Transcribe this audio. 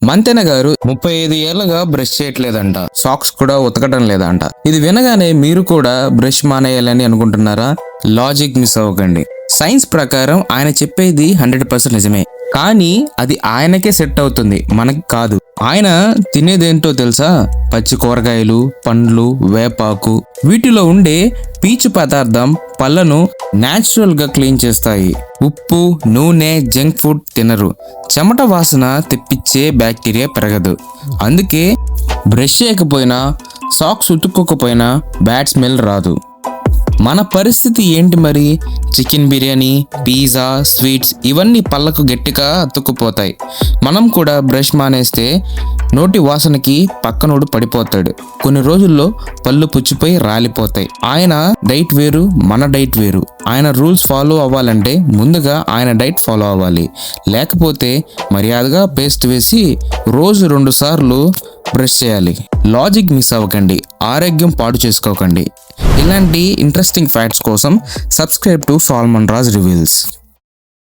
మంతెన గారు 35 ఏళ్లుగా brush చేయట్లేదంట. Socks కూడా ఉతకడం లేదంట. ఇది వినగానే మీరు కూడా బ్రష్ మానేయాలని అనుకుంటున్నారా? లాజిక్ మిస్ అవ్వకండి. సైన్స్ ప్రకారం ఆయన చెప్పేది 100% నిజమే. కానీ అది ఆయనకే సెట్ అవుతుంది, మనకి కాదు. ఆయన తినేదేంటో తెలుసా? పచ్చి కూరగాయలు, పండ్లు, వేపాకు. వీటిలో ఉండే పీచు పదార్థం పళ్ళను న్యాచురల్ గా క్లీన్ చేస్తాయి. ఉప్పు, నూనె, జంక్ ఫుడ్ తినరు. చెమట వాసన తెప్పించే బ్యాక్టీరియా పెరగదు. అందుకే బ్రష్ చేయకపోయినా, సాక్స్ ఉతుక్కోకపోయినా బ్యాడ్ స్మెల్ రాదు. మన పరిస్థితి ఏంటి మరి? చికెన్ బిర్యానీ, పిజ్జా, స్వీట్స్ ఇవన్నీ పళ్ళకు గట్టిగా అతుక్కుపోతాయి. మనం కూడా బ్రష్ మానేస్తే నోటి వాసనకి పక్కనోడు పడిపోతాడు. కొన్ని రోజుల్లో పళ్ళు పుచ్చిపోయి రాలిపోతాయి. ఆయన డైట్ వేరు, మన డైట్ వేరు. ఆయన రూల్స్ ఫాలో అవ్వాలంటే ముందుగా ఆయన డైట్ ఫాలో అవ్వాలి. లేకపోతే మర్యాదగా పేస్ట్ వేసి రోజు 2 సార్లు బ్రష్ చేయాలి. లాజిక్ మిస్ అవ్వకండి, ఆరోగ్యం పాడు చేసుకోకండి. ఇలాంటి ఇంట్రెస్టింగ్ ఫ్యాక్ట్స్ కోసం subscribe to Salman Raj reveals.